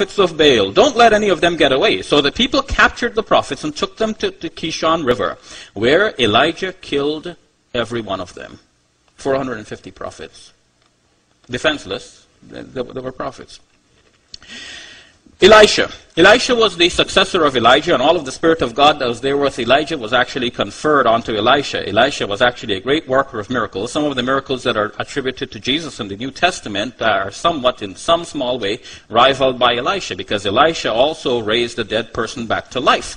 prophets of Baal. Don't let any of them get away. So the people captured the prophets and took them to the Kishon River, where Elijah killed every one of them. 450 prophets. Defenseless. They were prophets. Elisha was the successor of Elijah, and all of the Spirit of God that was there with Elijah was actually conferred onto Elisha. Elisha was actually a great worker of miracles. Some of the miracles that are attributed to Jesus in the New Testament are somewhat, in some small way, rivaled by Elisha, because Elisha also raised a dead person back to life.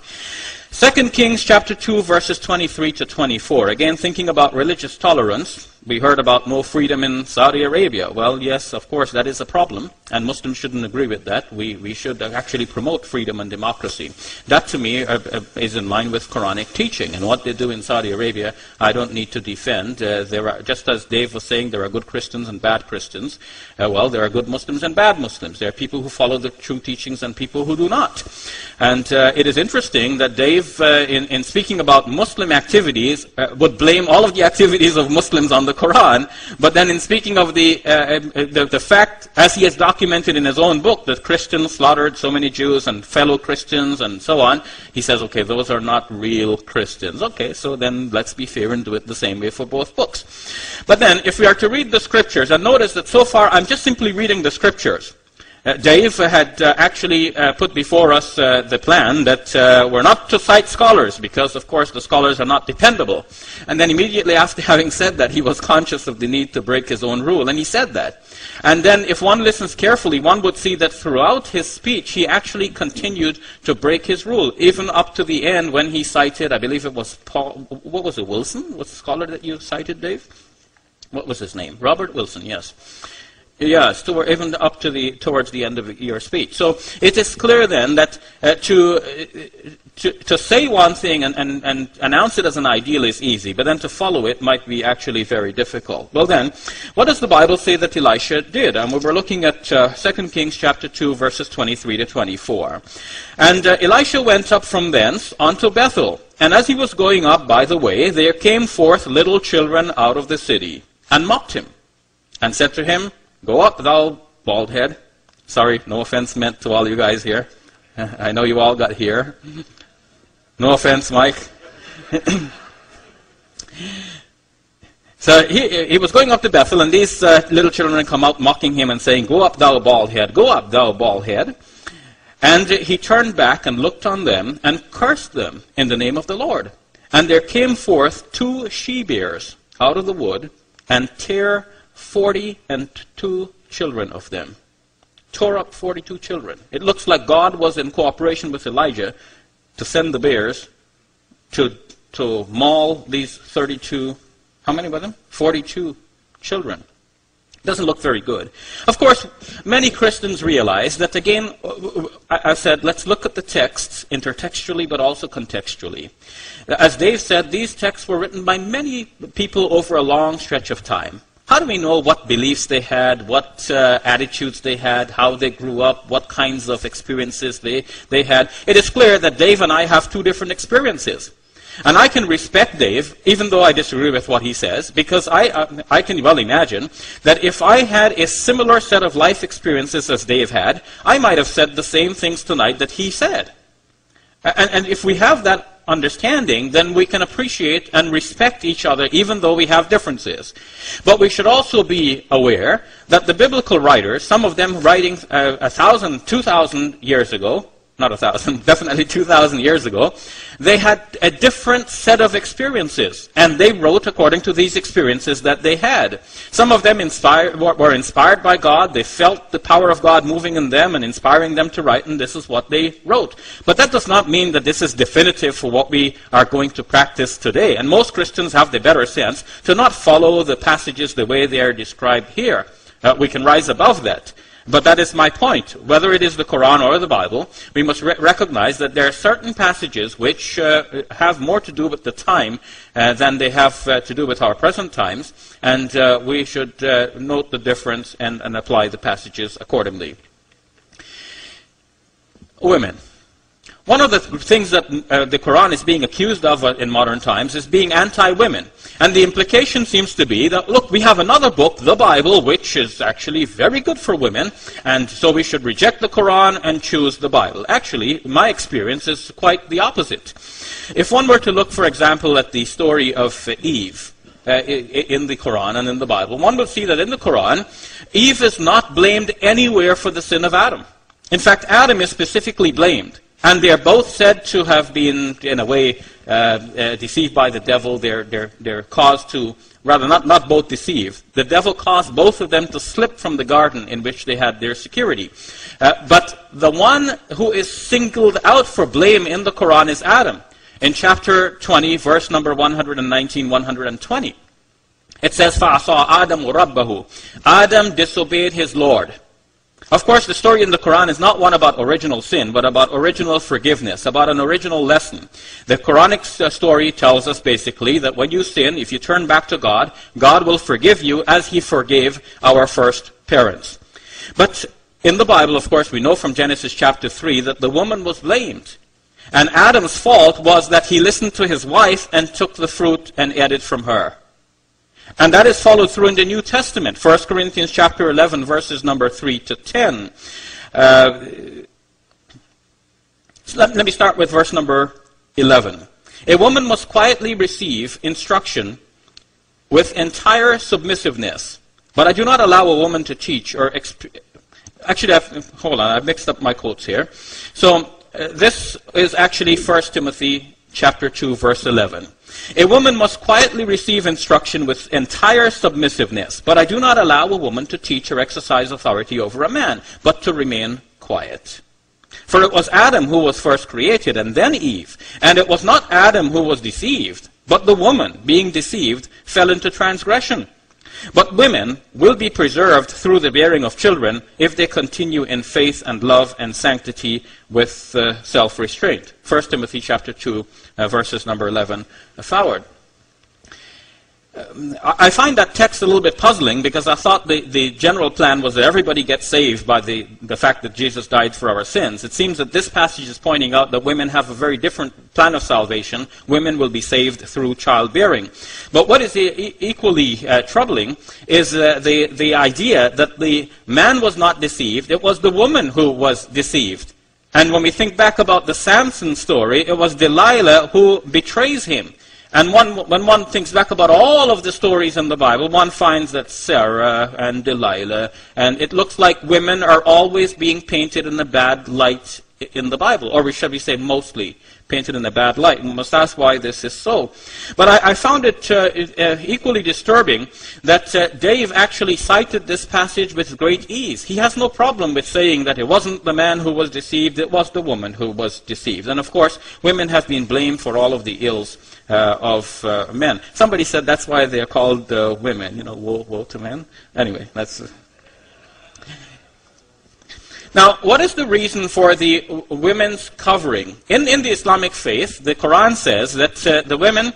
2 Kings chapter 2, verses 23 to 24. Again, thinking about religious tolerance, we heard about no freedom in Saudi Arabia. Well, yes, of course, that is a problem, and Muslims shouldn't agree with that. We should actually promote freedom and democracy. That, to me, is in line with Quranic teaching. And what they do in Saudi Arabia, I don't need to defend. There are, just as Dave was saying, there are good Christians and bad Christians. Well, there are good Muslims and bad Muslims. There are people who follow the true teachings and people who do not. And it is interesting that Dave, in speaking about Muslim activities, would blame all of the activities of Muslims on the Quran, but then in speaking of the fact, as he has documented in his own book, that Christians slaughtered so many Jews and fellow Christians and so on, he says, okay, those are not real Christians. Okay, so then let's be fair and do it the same way for both books. But then, if we are to read the scriptures, and notice that so far I'm just simply reading the scriptures. Dave had actually put before us the plan that we're not to cite scholars, because, of course, the scholars are not dependable. And then immediately after having said that, he was conscious of the need to break his own rule, and he said that. And then if one listens carefully, one would see that throughout his speech, he actually continued to break his rule, even up to the end when he cited, I believe it was Paul, what was it, Wilson? Was the scholar that you cited, Dave? What was his name? Robert Wilson, yes. Yes, even up to towards the end of your speech. So it is clear then that to say one thing and announce it as an ideal is easy, but then to follow it might be actually very difficult. Well then, what does the Bible say that Elisha did? And we were looking at 2 Kings chapter 2, verses 23 to 24. And Elisha went up from thence unto Bethel. And as he was going up by the way, there came forth little children out of the city, and mocked him, and said to him, Go up, thou bald head. Sorry, no offense meant to all you guys here. I know you all got here. No offense, Mike. So he was going up to Bethel, and these little children come out mocking him and saying, Go up, thou bald head. Go up, thou bald head. And he turned back and looked on them and cursed them in the name of the Lord. And there came forth 2 she-bears out of the wood, and tare 42 children of them. Tore up 42 children. It looks like God was in cooperation with Elijah to send the bears to maul these 32, how many were them? 42 children. Doesn't look very good. Of course, many Christians realize that, again, I said, let's look at the texts intertextually but also contextually. As Dave said, these texts were written by many people over a long stretch of time. How do we know what beliefs they had, what attitudes they had, how they grew up, what kinds of experiences they had? It is clear that Dave and I have 2 different experiences. And I can respect Dave, even though I disagree with what he says, because I can well imagine that if I had a similar set of life experiences as Dave had, I might have said the same things tonight that he said. And if we have that understanding, then we can appreciate and respect each other even though we have differences. But we should also be aware that the biblical writers, some of them writing 1,000, 2,000 years ago, not 1,000, definitely 2,000 years ago, they had a different set of experiences, and they wrote according to these experiences that they had. Some of them were inspired by God. They felt the power of God moving in them and inspiring them to write, and this is what they wrote. But that does not mean that this is definitive for what we are going to practice today. And most Christians have the better sense to not follow the passages the way they are described here. We can rise above that. But that is my point. Whether it is the Quran or the Bible, we must recognize that there are certain passages which have more to do with the time than they have to do with our present times, and we should note the difference and apply the passages accordingly. Women. One of the things that the Quran is being accused of in modern times is being anti-women. And the implication seems to be that, look, we have another book, the Bible, which is actually very good for women, and so we should reject the Quran and choose the Bible. Actually, my experience is quite the opposite. If one were to look, for example, at the story of Eve in the Quran and in the Bible, one would see that in the Quran, Eve is not blamed anywhere for the sin of Adam. In fact, Adam is specifically blamed. And they are both said to have been, in a way, deceived by the devil. They're caused to, rather not both deceived. The devil caused both of them to slip from the garden in which they had their security. But the one who is singled out for blame in the Quran is Adam. In chapter 20, verse number 119, 120, it says, فَعَصَىٰ آدَمُ رَبَّهُ. Adam disobeyed his Lord. Of course, the story in the Quran is not one about original sin, but about original forgiveness, about an original lesson. The Quranic story tells us basically that when you sin, if you turn back to God, God will forgive you as He forgave our first parents. But in the Bible, of course, we know from Genesis chapter 3 that the woman was blamed. And Adam's fault was that he listened to his wife and took the fruit and ate it from her. And that is followed through in the New Testament. 1 Corinthians chapter 11, verses number 3 to 10. Let me start with verse number 11. A woman must quietly receive instruction with entire submissiveness. But I do not allow a woman to teach or... Actually, hold on, I've mixed up my quotes here. So, this is actually 1 Timothy chapter 2, verse 11. A woman must quietly receive instruction with entire submissiveness, but I do not allow a woman to teach or exercise authority over a man, but to remain quiet. For it was Adam who was first created, and then Eve. And it was not Adam who was deceived, but the woman, being deceived, fell into transgression. But women will be preserved through the bearing of children if they continue in faith and love and sanctity with self-restraint. 1 Timothy chapter 2, verses number 11 forward. I find that text a little bit puzzling because I thought the general plan was that everybody gets saved by the fact that Jesus died for our sins. It seems that this passage is pointing out that women have a very different plan of salvation. Women will be saved through childbearing. But what is equally troubling is the idea that the man was not deceived. It was the woman who was deceived. And when we think back about the Samson story, it was Delilah who betrays him. And when one thinks back about all of the stories in the Bible, one finds that Sarah and Delilah, and it looks like women are always being painted in a bad light in the Bible, or shall we say mostly painted in a bad light. And we must ask why this is so. But I found it equally disturbing that Dave actually cited this passage with great ease. He has no problem with saying that it wasn't the man who was deceived, it was the woman who was deceived. And of course, women have been blamed for all of the ills of men. Somebody said that's why they're called women, you know, woe to men. Anyway, that's... Now, what is the reason for the women's covering? In the Islamic faith, the Quran says that the women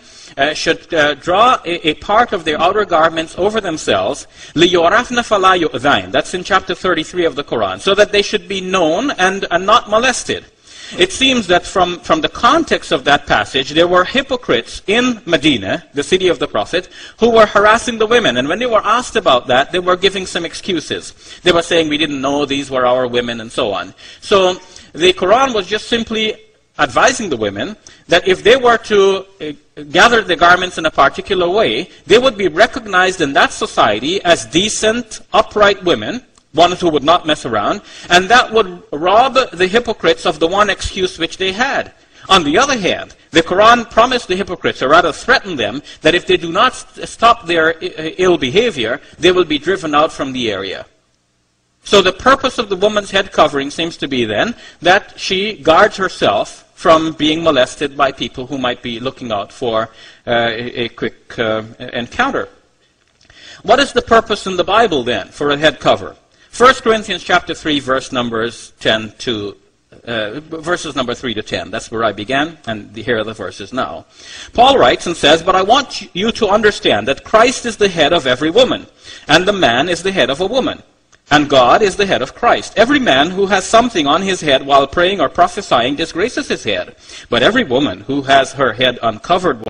should draw a part of their outer garments over themselves, لِيُعْرَفْنَ فَلَا يُؤْذَيْنَ. That's in chapter 33 of the Quran, so that they should be known and not molested. It seems that from the context of that passage, there were hypocrites in Medina, the city of the Prophet, who were harassing the women. And when they were asked about that, they were giving some excuses. They were saying, we didn't know these were our women, and so on. So the Quran was just simply advising the women that if they were to gather the garments in a particular way, they would be recognized in that society as decent, upright women, ones who would not mess around, and that would rob the hypocrites of the one excuse which they had. On the other hand, the Quran promised the hypocrites, or rather threatened them, that if they do not stop their ill behavior, they will be driven out from the area. So the purpose of the woman's head covering seems to be then that she guards herself from being molested by people who might be looking out for a quick encounter. What is the purpose in the Bible then for a head cover? 1 Corinthians chapter 3, verses number 3 to 10. That's where I began, and here are the verses now. Paul writes and says, "But I want you to understand that Christ is the head of every woman, and the man is the head of a woman. And God is the head of Christ. Every man who has something on his head while praying or prophesying disgraces his head. But every woman who has her head uncovered